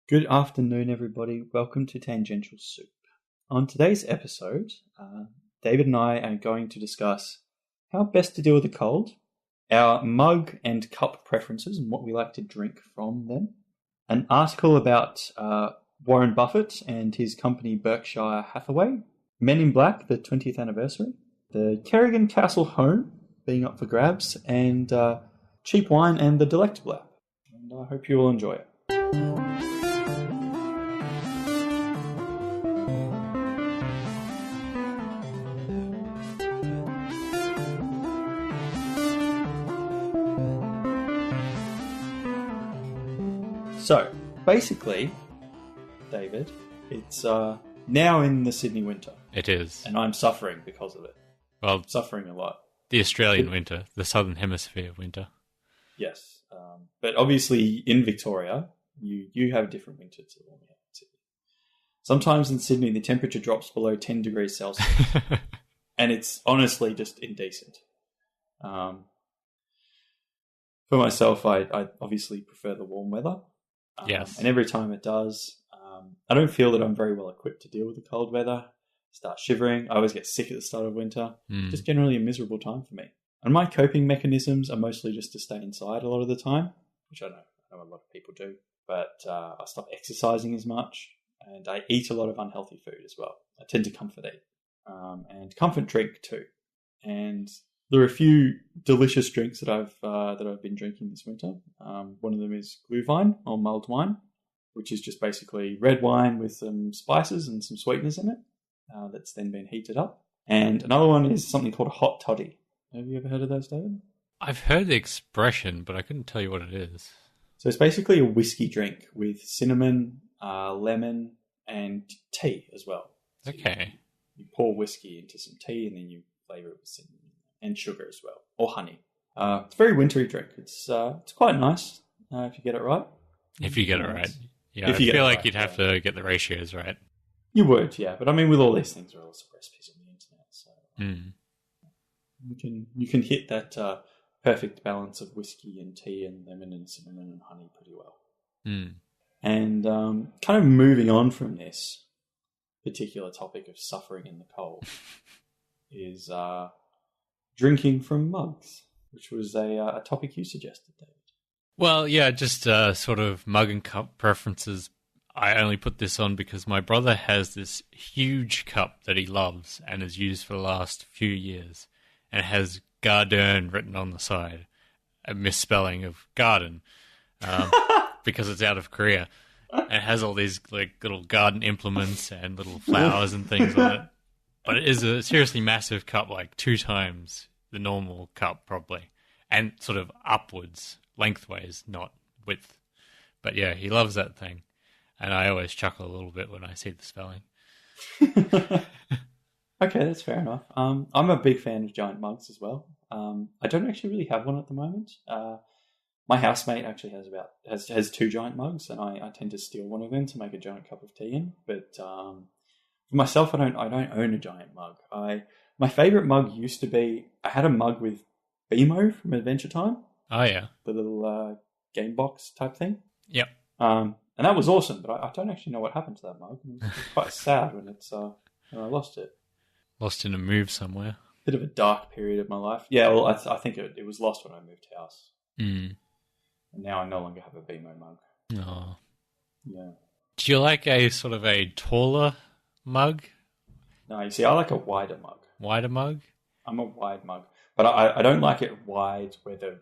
Good afternoon, everybody. Welcome to Tangential Soup. On today's episode, David and I are going to discuss how best to deal with a cold, our mug and cup preferences and what we like to drink from them, an article about Warren Buffett and his company Berkshire Hathaway, Men in Black, the 20th anniversary, the Kerrigan Castle home being up for grabs, and cheap wine and the Delectable app. And I hope you will enjoy it. So, basically, David, it's now in the Sydney winter. It is. And I'm suffering because of it. Well, suffering a lot. The Australian winter, the southern hemisphere winter. Yes. But obviously in Victoria, you have a different winter to the one we have in Sydney. Sometimes in Sydney, the temperature drops below 10 degrees Celsius. And it's honestly just indecent. For myself, I obviously prefer the warm weather. Yes. And every time it does, I don't feel that I'm very well equipped to deal with the cold weather. I start shivering. I always get sick at the start of winter. Just generally a miserable time for me. And my coping mechanisms are mostly just to stay inside a lot of the time, which I know a lot of people do. But I stop exercising as much, and I eat a lot of unhealthy food as well. I tend to comfort eat and comfort drink too. And there are a few delicious drinks that I've been drinking this winter. One of them is Glühwein, or mulled wine, which is just basically red wine with some spices and some sweeteners in it that's then been heated up. And another one is something called a hot toddy. Have you ever heard of those, David? I've heard the expression, but I couldn't tell you what it is. So it's basically a whiskey drink with cinnamon, lemon, and tea as well. So okay. You pour whiskey into some tea and then you flavour it with cinnamon and sugar as well, or honey. It's a very wintry drink. It's quite nice if you get it right. If you get it right. Yeah, I feel like you'd have to get the ratios right. You would, yeah. But I mean, with all these things, there are lots of recipes on the internet. So you can hit that perfect balance of whiskey and tea and lemon and cinnamon and honey pretty well. And kind of moving on from this particular topic of suffering in the cold is drinking from mugs, which was a topic you suggested, David. Well, yeah, just sort of mug and cup preferences. I only put this on because my brother has this huge cup that he loves and has used for the last few years, and it has Garden written on the side, a misspelling of garden, because it's out of Korea. And it has all these like little garden implements and little flowers and things on it. But it is a seriously massive cup, like 2 times the normal cup probably, and sort of upwards, lengthways, not width. But yeah, he loves that thing. And I always chuckle a little bit when I see the spelling. Okay, that's fair enough. I'm a big fan of giant mugs as well. I don't actually really have one at the moment. My housemate actually has 2 giant mugs, and I tend to steal one of them to make a giant cup of tea in. But for myself, I don't own a giant mug. My favorite mug used to be, I had a mug with BMO from Adventure Time. Oh yeah, the little game box type thing. Yep. And that was awesome, but I don't actually know what happened to that mug. It was quite sad when I lost it. Lost in a move somewhere. Bit of a dark period of my life. Yeah, well, I think it was lost when I moved house. And now I no longer have a BMO mug. Oh. Yeah. Do you like a sort of a taller mug? No, you see, I like a wider mug. Wider mug? I'm a wide mug, but I don't like it wide where the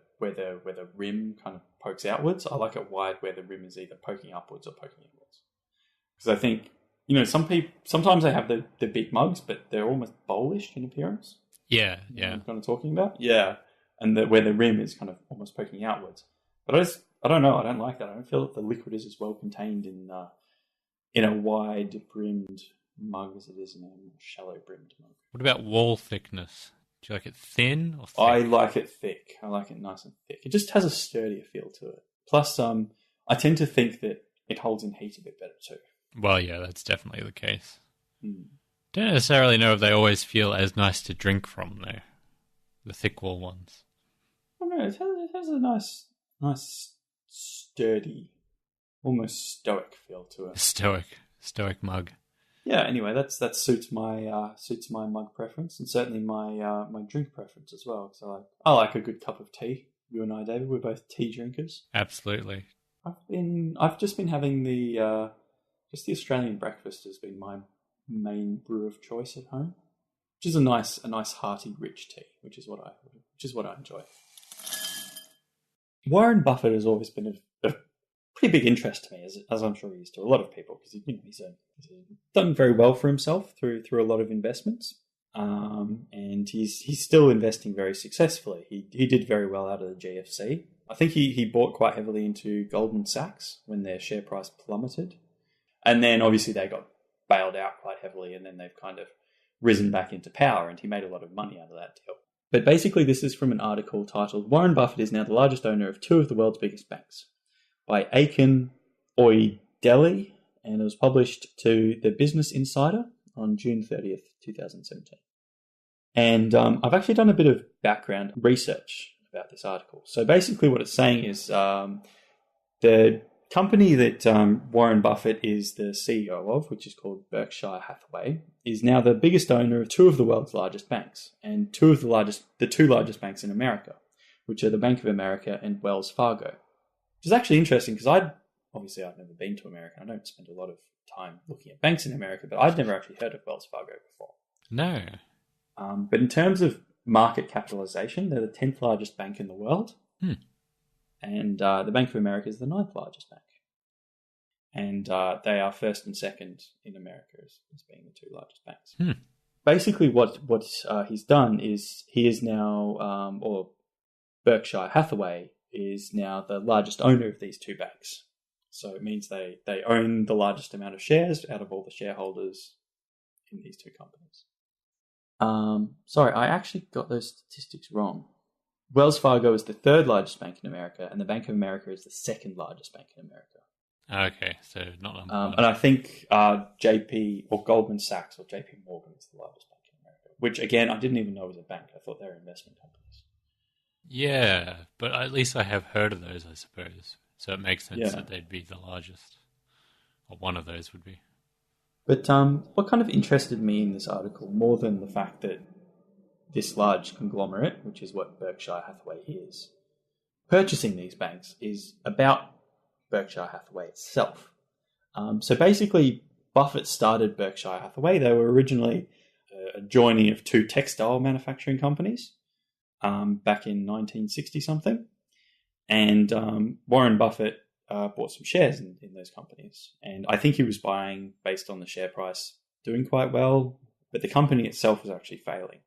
rim kind of pokes outwards. I like it wide where the rim is either poking upwards or poking inwards. Because I think, sometimes they have the big mugs, but they're almost bowlish in appearance. Yeah, You know what I'm kind of talking about? Yeah, and where the rim is kind of almost poking outwards. But I don't know. I don't like that. I don't feel that the liquid is as well contained in a wide brimmed mug as it is in a shallow brimmed mug. What about wall thickness? Do you like it thin or thick? I like it thick. I like it nice and thick. It just has a sturdier feel to it. Plus, I tend to think that it holds in heat a bit better too. Well, yeah, that's definitely the case. Don't necessarily know if they always feel as nice to drink from, though. The thick wall ones. I don't know. It has a nice sturdy almost stoic feel to it. Stoic mug. Yeah. Anyway, that suits my mug preference, and certainly my my drink preference as well. So I like a good cup of tea. You and I, David, we're both tea drinkers. Absolutely. I've just been having the Australian breakfast has been my main brew of choice at home, which is a nice hearty, rich tea, which is what I enjoy. Warren Buffett has always been a pretty big interest to me, as I'm sure he is to a lot of people, because he's done very well for himself through a lot of investments, and he's still investing very successfully. He did very well out of the GFC. I think he bought quite heavily into Goldman Sachs when their share price plummeted, and then obviously they got bailed out quite heavily, and then they've kind of risen back into power, and he made a lot of money out of that deal. But basically, this is from an article titled "Warren Buffett is now the largest owner of two of the world's biggest banks," by Aiken Oideli, and it was published to the Business Insider on June 30th, 2017. And I've actually done a bit of background research about this article. So basically what it's saying is the company that Warren Buffett is the CEO of, which is called Berkshire Hathaway, is now the biggest owner of two of the world's largest banks, and the two largest banks in America, which are the Bank of America and Wells Fargo. Which is actually interesting because I've never been to America. I don't spend a lot of time looking at banks in America, but I'd never actually heard of Wells Fargo before. No. But in terms of market capitalization, they're the 10th largest bank in the world. And the Bank of America is the 9th largest bank. And they are first and second in America as being the two largest banks. Basically, what he's done is he is now, or Berkshire Hathaway is now the largest owner of these two banks. So it means they own the largest amount of shares out of all the shareholders in these two companies. Sorry, I actually got those statistics wrong. Wells Fargo is the third largest bank in America, and the Bank of America is the second largest bank in America. Okay, so not number one. And I think JP or Goldman Sachs or JP Morgan is the largest bank in America, which again, I didn't even know was a bank. I thought they were investment companies. Yeah, but at least I have heard of those, I suppose. So it makes sense that they'd be the largest, or one of those would be. But what kind of interested me in this article, more than the fact that this large conglomerate, which is what Berkshire Hathaway is, purchasing these banks, is about Berkshire Hathaway itself. So basically, Buffett started Berkshire Hathaway. They were originally a joining of two textile manufacturing companies back in 1960-something. And Warren Buffett bought some shares in those companies. And I think he was buying based on the share price doing quite well, but the company itself was actually failing.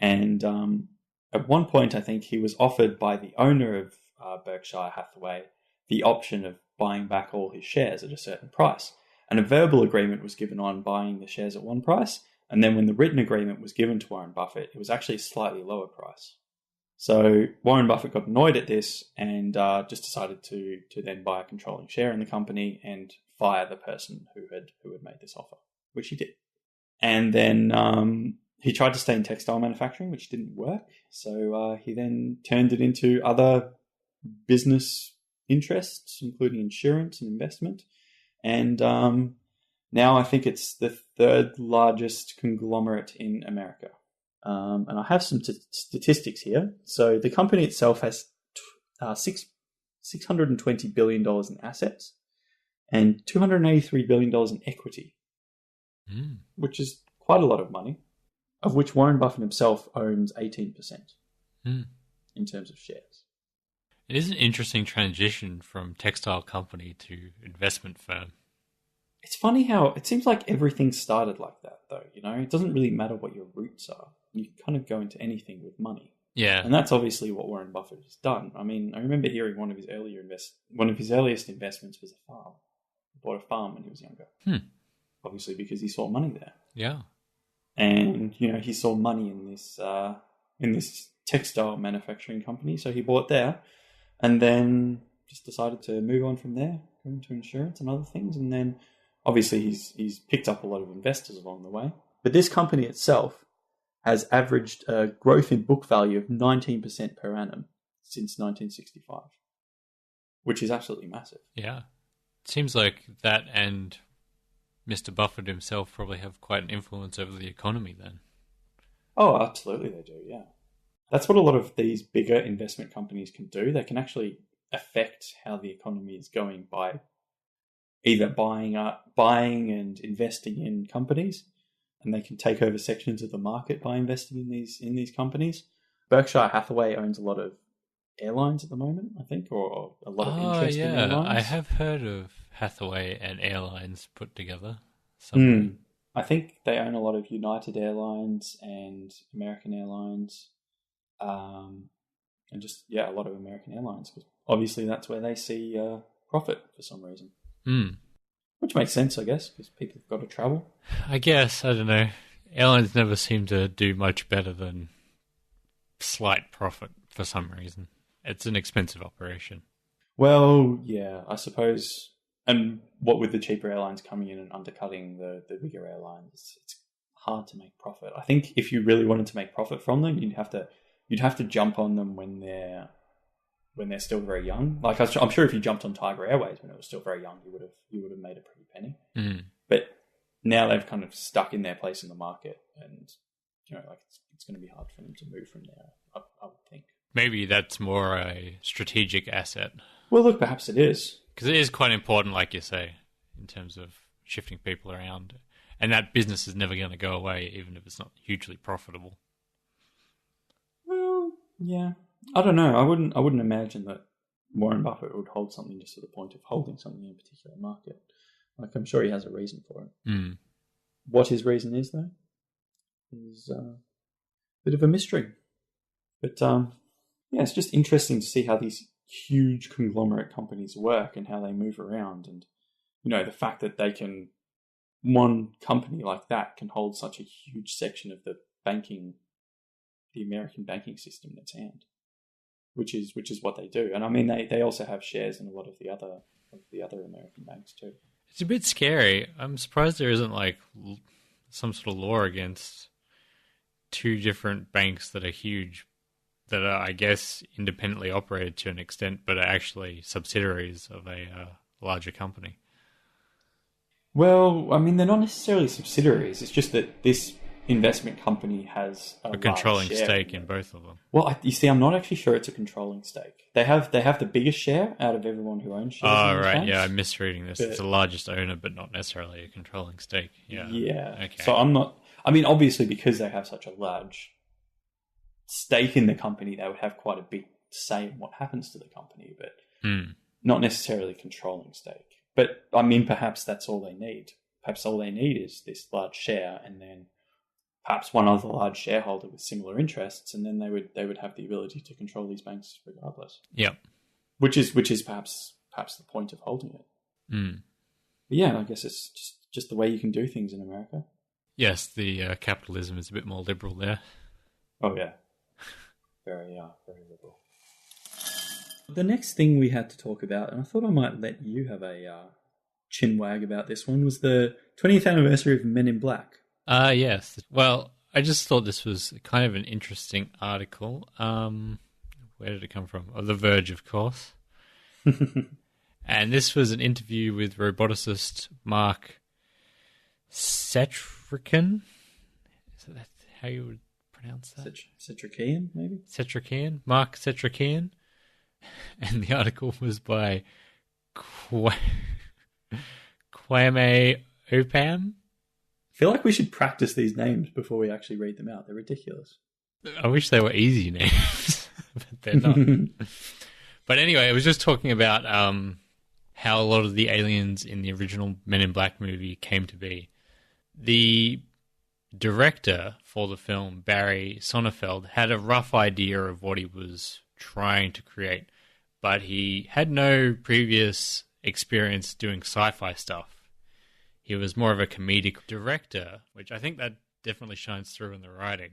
And at one point, I think he was offered by the owner of Berkshire Hathaway the option of buying back all his shares at a certain price. And a verbal agreement was given on buying the shares at one price. And then when the written agreement was given to Warren Buffett, it was actually a slightly lower price. So Warren Buffett got annoyed at this and just decided to then buy a controlling share in the company and fire the person who had made this offer, which he did. And then he tried to stay in textile manufacturing, which didn't work. So he then turned it into other business interests, including insurance and investment. And now I think it's the third largest conglomerate in America. And I have some statistics here. So the company itself has $620 billion in assets and $283 billion in equity, which is quite a lot of money, of which Warren Buffett himself owns 18% in terms of shares. It is an interesting transition from textile company to investment firm. It's funny how it seems like everything started like that, though. You know, it doesn't really matter what your roots are. You kind of go into anything with money. Yeah. And that's obviously what Warren Buffett has done. I mean, I remember hearing one of his earliest investments was a farm. He bought a farm when he was younger. Obviously because he saw money there. Yeah. And, you know, he saw money in this textile manufacturing company, so he bought there and then just decided to move on from there, go into insurance and other things, and then obviously he's picked up a lot of investors along the way. But this company itself has averaged a growth in book value of 19% per annum since 1965, which is absolutely massive. Yeah. Seems like that and Mr. Buffett himself probably have quite an influence over the economy then. Oh, absolutely they do, yeah. That's what a lot of these bigger investment companies can do. They can actually affect how the economy is going by either buying and investing in companies, and they can take over sections of the market by investing in these companies. Berkshire Hathaway owns a lot of airlines at the moment, I think, or a lot of interest in airlines. I have heard of Hathaway and airlines put together somewhere. I think they own a lot of United Airlines and American Airlines, and just a lot of American Airlines, because obviously that's where they see profit for some reason. Which makes sense, I guess, because people have got to travel. I guess, I don't know. Airlines never seem to do much better than slight profit for some reason. It's an expensive operation. Well, yeah, I suppose. And what with the cheaper airlines coming in and undercutting the bigger airlines, it's hard to make profit. I think if you really wanted to make profit from them, you'd have to jump on them when they're still very young. Like I'm sure if you jumped on Tiger Airways when it was still very young, you would have made a pretty penny. But now they've kind of stuck in their place in the market, and it's going to be hard for them to move from there. I would think. Maybe that's more a strategic asset. Well, look, perhaps it is. Because it is quite important, like you say, in terms of shifting people around. And that business is never going to go away, even if it's not hugely profitable. Well, yeah. I don't know. I wouldn't imagine that Warren Buffett would hold something just to the point of holding something in a particular market. Like, I'm sure he has a reason for it. What his reason is, though, is a bit of a mystery. But, it's just interesting to see how these huge conglomerate companies work and how they move around. And, the fact that one company like that can hold such a huge section of the American banking system in its hand, which is what they do. And I mean, they also have shares in a lot of the other American banks too. It's a bit scary. I'm surprised there isn't like some sort of law against two different banks that are huge, that are, I guess, independently operated to an extent, but are actually subsidiaries of a larger company. Well, I mean, they're not necessarily subsidiaries. It's just that this investment company has a controlling stake in both of them. Well, you see, I'm not actually sure it's a controlling stake. They have the biggest share out of everyone who owns shares. Oh, right. Banks. Yeah, I'm misreading this. It's the largest owner, but not necessarily a controlling stake. Yeah. Yeah. Okay. So I'm not... I mean, obviously, because they have such a large stake in the company, they would have quite a big say in what happens to the company, but not necessarily controlling stake. But, I mean, perhaps that's all they need. Perhaps all they need is this large share, and then perhaps one other large shareholder with similar interests, and then they would have the ability to control these banks regardless. Yeah, which is perhaps the point of holding it. But yeah, I guess it's just the way you can do things in America. Yes, the capitalism is a bit more liberal there. Oh yeah, very liberal. The next thing we had to talk about, and I thought I might let you have a chin wag about this one, was the 20th anniversary of Men in Black. Yes. Well, I just thought this was kind of an interesting article. Where did it come from? Oh, The Verge, of course. And this was an interview with roboticist Mark Setrikian. Is that how you would pronounce that? Setrikian, maybe? Setrikian. Mark Setrikian. And the article was by Kwame Opam. I feel like we should practice these names before we actually read them out. They're ridiculous. I wish they were easy names, but they're not. But anyway, it was just talking about how a lot of the aliens in the original Men in Black movie came to be. The director for the film, Barry Sonnenfeld, had a rough idea of what he was trying to create, but he had no previous experience doing sci-fi stuff. He was more of a comedic director, which I think that definitely shines through in the writing.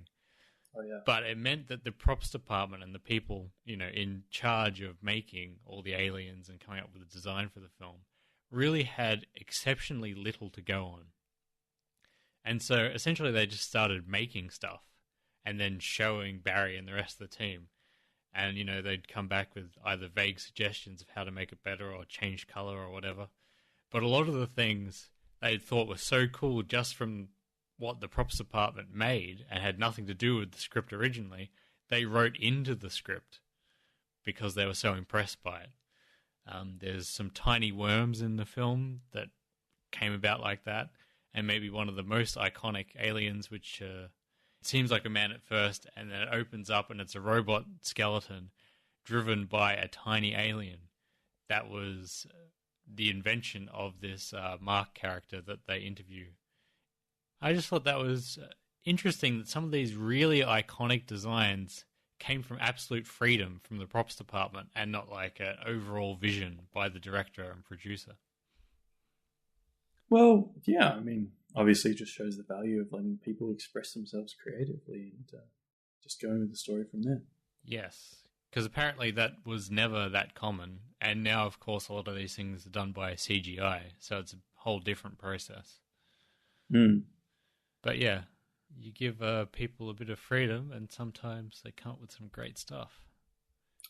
Oh, yeah. But it meant that the props department and the people, in charge of making all the aliens and coming up with a design for the film really had exceptionally little to go on. And so essentially they just started making stuff and then showing Barry and the rest of the team. And, they'd come back with either vague suggestions of how to make it better or change color or whatever. But a lot of the things they thought were so cool just from what the props department made and had nothing to do with the script originally, they wrote into the script because they were so impressed by it. There's some tiny worms in the film that came about like that, and maybe one of the most iconic aliens, which seems like a man at first, and then it opens up and it's a robot skeleton driven by a tiny alien. That was the invention of this Mark character that they interview. I just thought that was interesting that some of these really iconic designs came from absolute freedom from the props department and not like an overall vision by the director and producer. Well, yeah, I mean, obviously it just shows the value of letting people express themselves creatively and just going with the story from there. Yes, because apparently that was never that common, and now, of course, a lot of these things are done by CGI, so it's a whole different process. But yeah, you give people a bit of freedom, and sometimes they come up with some great stuff.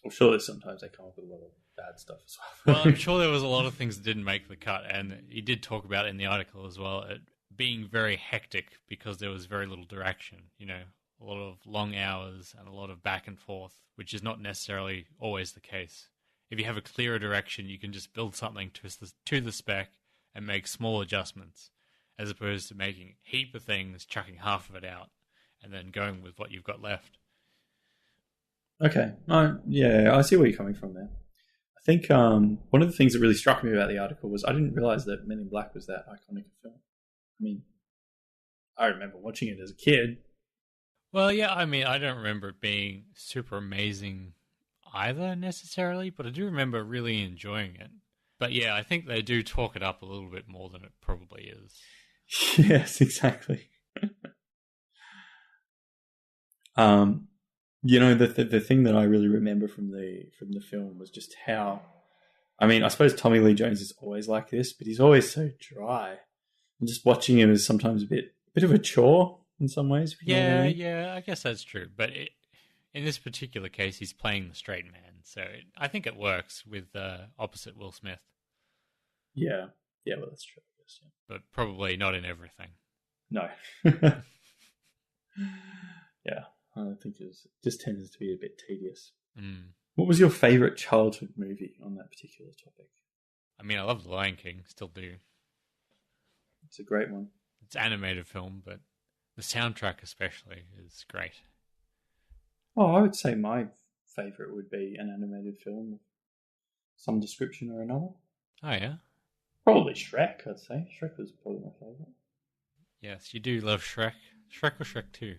Well, surely sometimes they come up with a lot of bad stuff as well. Well, I'm sure there was a lot of things that didn't make the cut, and he did talk about it in the article as well, it being very hectic because there was very little direction, you know, a lot of long hours and a lot of back and forth, which is not necessarily always the case. If you have a clearer direction, you can just build something to the spec and make small adjustments, as opposed to making a heap of things, chucking half of it out, and then going with what you've got left. Okay. Yeah, I see where you're coming from there. I think one of the things that really struck me about the article was I didn't realize that Men in Black was that iconic a film. I mean, I remember watching it as a kid. Well, yeah, I mean, I don't remember it being super amazing either necessarily, but I do remember really enjoying it. But yeah, I think they do talk it up a little bit more than it probably is. Yes, exactly. You know, the thing that I really remember from the film was just how, I mean, I suppose Tommy Lee Jones is always like this, but he's always so dry. And just watching him is sometimes a bit of a chore in some ways. Yeah, I guess that's true. But in this particular case, he's playing the straight man, so I think it works with opposite Will Smith. Yeah, well, that's true, I guess. Yeah. But probably not in everything. No. Yeah, I think it just tends to be a bit tedious. What was your favourite childhood movie on that particular topic? I mean, I love The Lion King, still do. It's a great one. It's an animated film, but the soundtrack especially is great. Oh, I would say my favourite would be an animated film of some description or another. Oh, yeah? Probably Shrek, I'd say. Shrek was probably my favourite. Yes, you do love Shrek. Shrek or Shrek 2?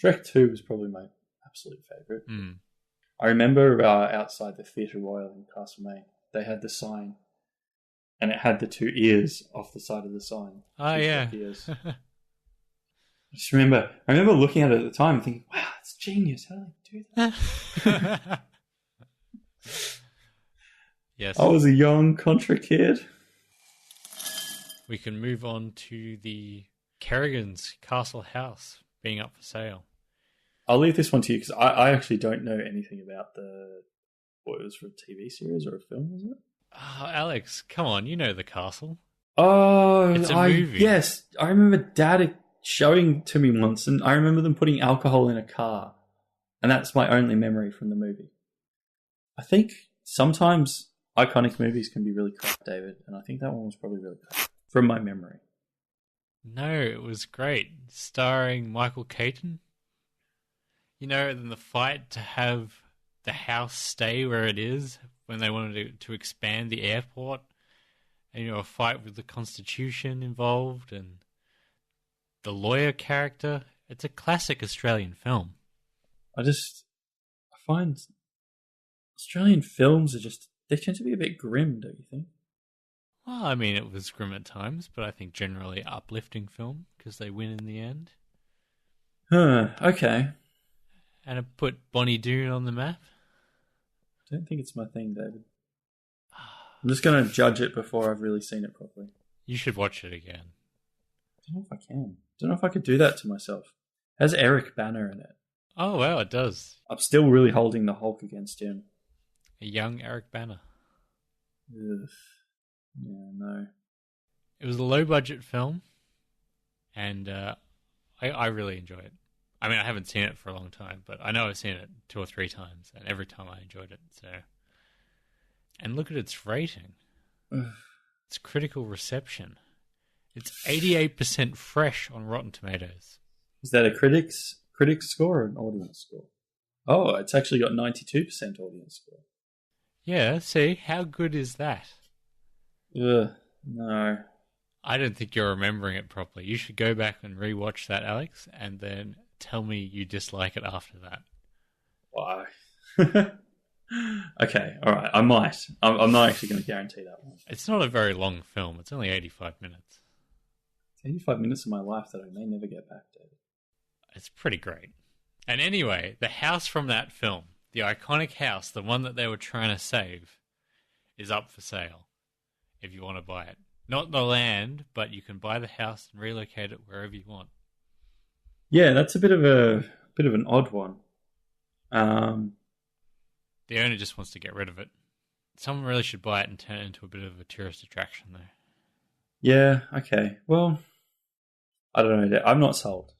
Shrek 2 was probably my absolute favourite. I remember outside the Theatre Royal in Castlemaine, they had the sign, and it had the two ears off the side of the sign. Oh, yeah. Ears. I remember looking at it at the time and thinking, wow, that's genius. How do they do that? Yes. I was a young Contra kid. We can move on to the Kerrigan's Castle House being up for sale. I'll leave this one to you because I actually don't know anything about what it was for a TV series or a film, was it? Oh, Alex, come on, you know the castle. Oh, it's a movie. Yes, I remember Dad showing to me once, and I remember them putting alcohol in a car, and that's my only memory from the movie. I think sometimes iconic movies can be really crap, David, and I think that one was probably really crap from my memory. No, it was great, starring Michael Keaton. You know, in the fight to have the house stay where it is when they wanted to expand the airport, and you know, a fight with the Constitution involved and the lawyer character. It's a classic Australian film. I find Australian films they tend to be a bit grim, don't you think? Well, I mean, it was grim at times, but I think generally uplifting film because they win in the end. Okay. And it put Bonnie Doon on the map. I don't think it's my thing, David. I'm just going to judge it before I've really seen it properly. You should watch it again. I don't know if I can. I don't know if I could do that to myself. It has Eric Banner in it. Oh, wow, it does. I'm still really holding the Hulk against him. A young Eric Banner. Ugh. Yeah, no. It was a low-budget film, and I really enjoy it. I mean, I haven't seen it for a long time, but I know I've seen it 2 or 3 times, and every time I enjoyed it. So, and look at its rating. Its critical reception. It's 88% fresh on Rotten Tomatoes. Is that a critics score or an audience score? Oh, it's actually got 92% audience score. Yeah, see, how good is that? Ugh, no. I don't think you're remembering it properly. You should go back and rewatch that, Alex, and then tell me you dislike it after that. Why? Okay, all right. I might. I'm not actually going to guarantee that one. It's not a very long film. It's only 85 minutes. It's 85 minutes of my life that I may never get back, David. It's pretty great. And anyway, the house from that film, the iconic house, the one that they were trying to save, is up for sale if you want to buy it. Not the land, but you can buy the house and relocate it wherever you want. Yeah, that's a bit of an odd one. The owner just wants to get rid of it. Someone really should buy it and turn it into a bit of a tourist attraction, though. Yeah. Okay. Well, I don't know. I'm not sold.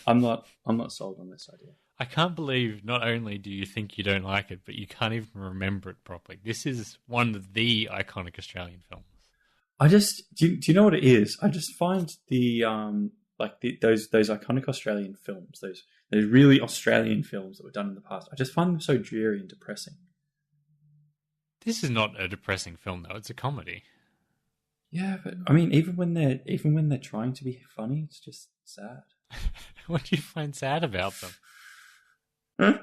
I'm not sold on this idea. I can't believe not only do you think you don't like it, but you can't even remember it properly. This is one of the iconic Australian films. Do you know what it is? I just find those iconic Australian films, those really Australian films that were done in the past, I just find them so dreary and depressing. This is not a depressing film, though. It's a comedy. Yeah, but I mean, even when they're trying to be funny, it's just sad. What do you find sad about them? Huh?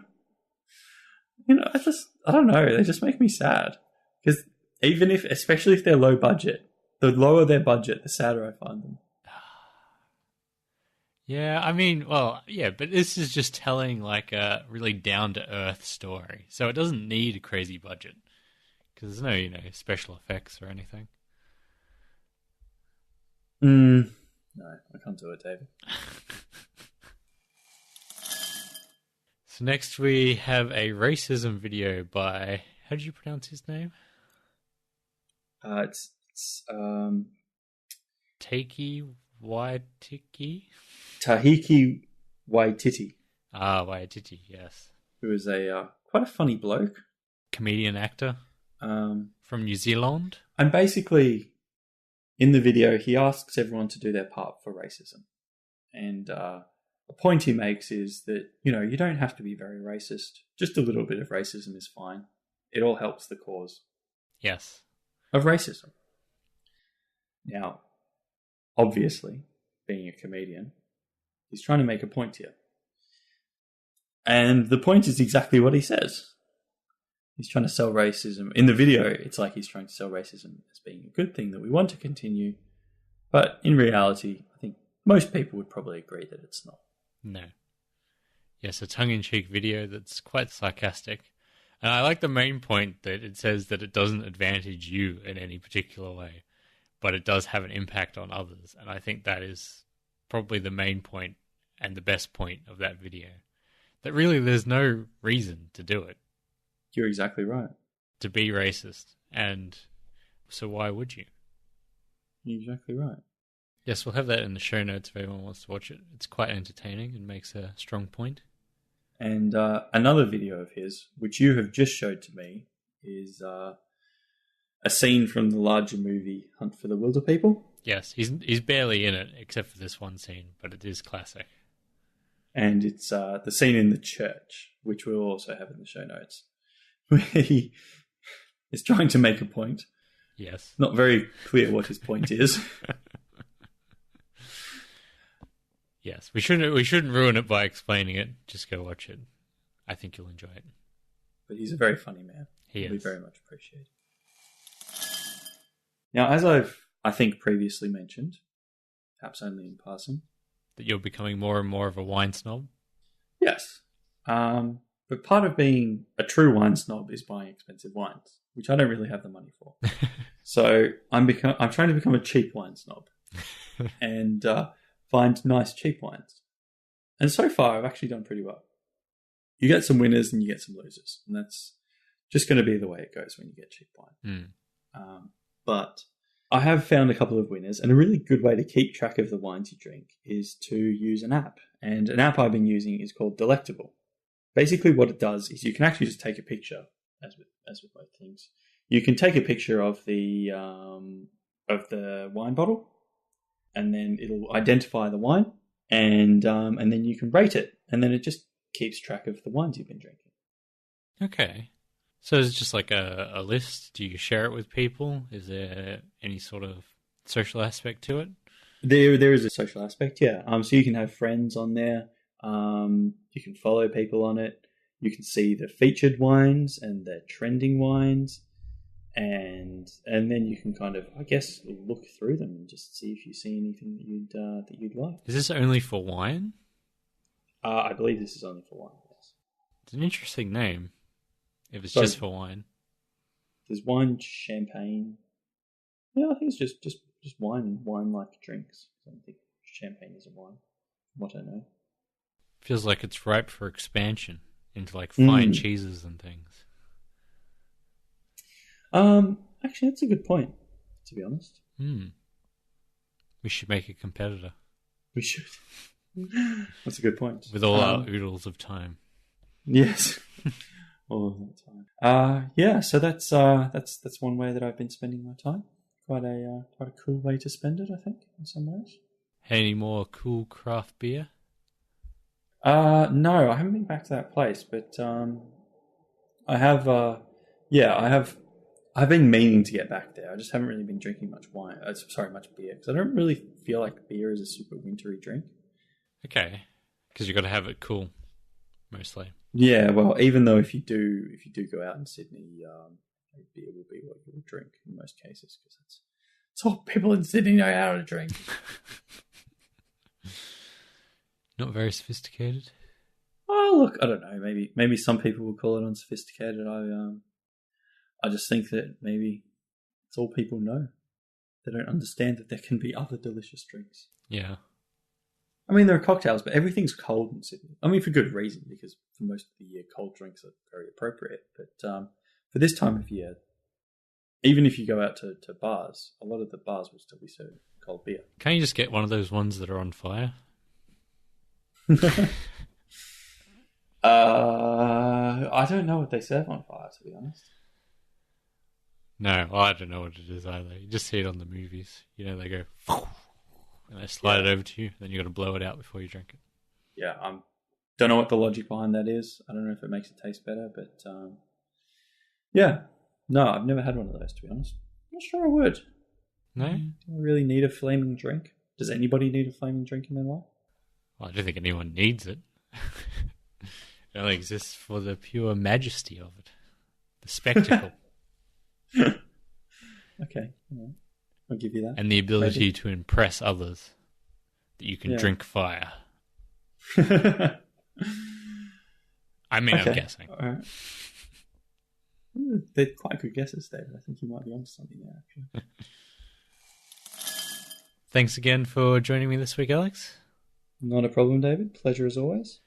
I don't know. They just make me sad because especially if they're low budget, the lower their budget, the sadder I find them. Yeah, I mean, well, yeah, but this is just telling like a really down-to-earth story, so it doesn't need a crazy budget because there's no, special effects or anything. No, I can't do it, David. So next we have a racism video by, how did you pronounce his name? It's Taiki Waititi? Tahiki Waititi. Ah, Waititi, yes. Who is quite a funny bloke. Comedian actor from New Zealand. And basically, in the video, he asks everyone to do their part for racism. And the point he makes is that, you don't have to be very racist. Just a little bit of racism is fine. It all helps the cause. Yes. Of racism. Now, obviously, being a comedian, he's trying to make a point here. And the point is exactly what he says. He's trying to sell racism. In the video, it's like he's trying to sell racism as being a good thing that we want to continue. But in reality, I think most people would probably agree that it's not. No. Yes, a tongue-in-cheek video that's quite sarcastic. And I like the main point that it says that it doesn't advantage you in any particular way, but it does have an impact on others. And I think that is probably the main point and the best point of that video. That really there's no reason to do it. You're exactly right. To be racist. And so why would you? You're exactly right. Yes, we'll have that in the show notes if anyone wants to watch it. It's quite entertaining and makes a strong point. And another video of his, which you have just showed to me, is a scene from the larger movie Hunt for the Wilder People. Yes, he's barely in it except for this one scene, but it is classic. And it's the scene in the church, which we'll also have in the show notes, where he is trying to make a point. Yes. Not very clear what his point is. Yes, we shouldn't ruin it by explaining it. Just go watch it. I think you'll enjoy it. But he's a very funny man. He'll be very much appreciated. Now, as I think previously mentioned, perhaps only in passing, that you're becoming more and more of a wine snob? Yes. But part of being a true wine snob is buying expensive wines, which I don't really have the money for. So I'm trying to become a cheap wine snob and find nice cheap wines. And so far, I've actually done pretty well. You get some winners and you get some losers. And that's just going to be the way it goes when you get cheap wine. Mm. But I have found a couple of winners, and a really good way to keep track of the wines you drink is to use an app. And an app I've been using is called Delectable. Basically, what it does is you can actually just take a picture, as with both things. You can take a picture of the wine bottle, and then it'll identify the wine, and then you can rate it, and then it just keeps track of the wines you've been drinking. Okay. So is it just like a list? Do you share it with people? Is there any sort of social aspect to it? There is a social aspect, yeah. So you can have friends on there. You can follow people on it. You can see the featured wines and the trending wines, and then you can kind of, I guess, look through them and just see if you see anything that you'd like. Is this only for wine? I believe this is only for wine. Yes. It's an interesting name. If it's just for wine. There's wine, champagne. Yeah, I think it's just wine and wine-like drinks. I don't think champagne is a wine, from what I know. Feels like it's ripe for expansion into like fine cheeses and things. Actually, that's a good point, to be honest. We should make a competitor. We should. That's a good point. With all our oodles of time. Yes. All of that time. Yeah, so that's one way that I've been spending my time. Quite a cool way to spend it, I think, in some ways. Any more cool craft beer? No, I haven't been back to that place, but I have. I've been meaning to get back there. I just haven't really been drinking much much beer, because I don't really feel like beer is a super wintry drink. Okay, because you've got to have it cool, mostly. Yeah, well, even though if you do go out in Sydney, beer will be what you'll drink in most cases, because it's all people in Sydney know how to drink. Not very sophisticated. Oh, look, I don't know. Maybe some people will call it unsophisticated. I just think that maybe it's all people know. They don't understand that there can be other delicious drinks. Yeah. I mean, there are cocktails, but everything's cold in Sydney. I mean, for good reason, because for most of the year, cold drinks are very appropriate. But for this time of year, even if you go out to bars, a lot of the bars will still be serving cold beer. Can't you just get one of those ones that are on fire? I don't know what they serve on fire, to be honest. No, I don't know what it is either. You just see it on the movies. You know, they go, and they slide it over to you, then you got to blow it out before you drink it. Yeah, don't know what the logic behind that is. I don't know if it makes it taste better, but yeah. No, I've never had one of those, to be honest. I'm not sure I would. No? Do I really need a flaming drink? Does anybody need a flaming drink in their life? Well, I don't think anyone needs it. It only exists for the pure majesty of it. The spectacle. Okay, all right. I'll give you that. And the ability to impress others. That you can drink fire. I mean, okay. I'm guessing. All right. They're quite good guesses, David. I think you might be onto something there, actually. Thanks again for joining me this week, Alex. Not a problem, David. Pleasure as always.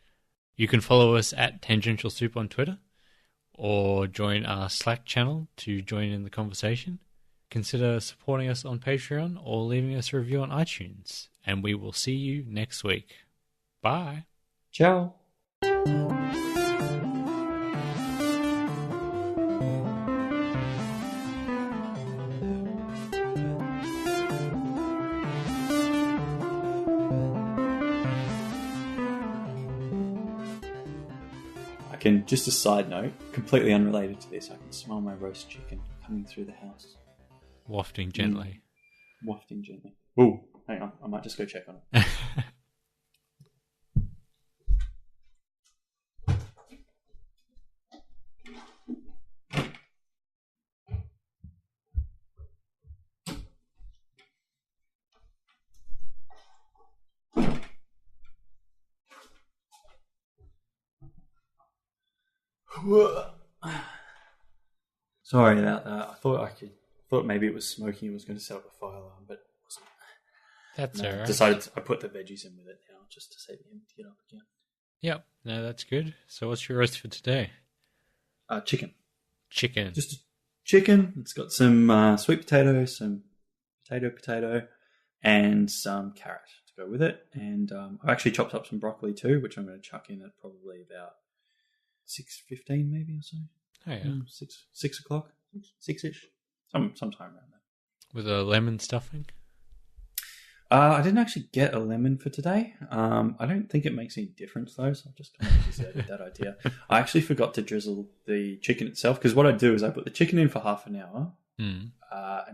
You can follow us at Tangential Soup on Twitter, or join our Slack channel to join in the conversation. Consider supporting us on Patreon or leaving us a review on iTunes. And we will see you next week. Bye. Ciao. Just a side note, completely unrelated to this, I can smell my roast chicken coming through the house. Wafting gently. Wafting gently. Ooh, hang on, I might just go check on it. Sorry about that. I thought maybe it was smoking. It was going to set up a fire alarm, but it wasn't. That's all right. I put the veggies in with it now just to save him to get up again. Yep. No, that's good. So what's your roast for today? Chicken. Chicken. Just chicken. It's got some sweet potatoes, some potato, and some carrot to go with it. And I've actually chopped up some broccoli too, which I'm going to chuck in at probably about 6:15 maybe or so. Oh yeah, 6 o'clock, 6ish, sometime around there. With a lemon stuffing. I didn't actually get a lemon for today. I don't think it makes any difference though, so I've just kind of deserted that idea. I actually forgot to drizzle the chicken itself, because what I do is I put the chicken in for half an hour, and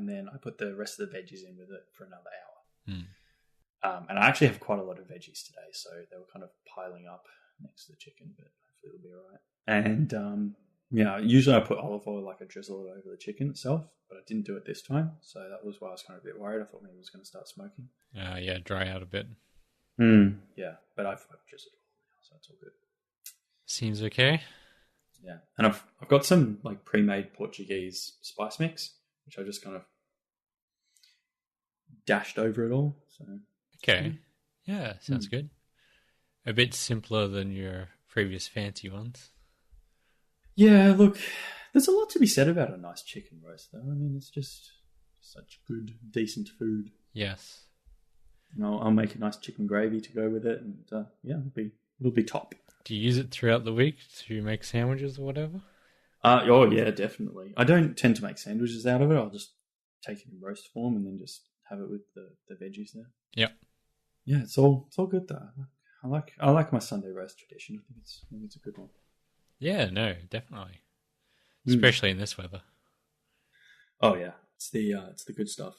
then I put the rest of the veggies in with it for another hour. And I actually have quite a lot of veggies today, so they were kind of piling up next to the chicken, but hopefully it'll be all right. And usually I put olive oil, like a drizzle it over the chicken itself, but I didn't do it this time, so that was why I was kind of a bit worried. I thought maybe it was going to start smoking. Yeah, dry out a bit. Yeah, but I've drizzled it now, so it's all good. Seems okay. Yeah, and I've got some like pre-made Portuguese spice mix, which I just kind of dashed over it all. So okay, yeah, sounds good. A bit simpler than your previous fancy ones. Yeah, look, there's a lot to be said about a nice chicken roast, though. I mean, it's just such good, decent food. Yes. And I'll make a nice chicken gravy to go with it, and it'll be top. Do you use it throughout the week to make sandwiches or whatever? Oh yeah, definitely. I don't tend to make sandwiches out of it. I'll just take it in roast form and then just have it with the veggies there. Yep. Yeah, it's all good though. I like my Sunday roast tradition. I think it's a good one. Yeah, no, definitely. Especially in this weather. Oh yeah, it's the good stuff.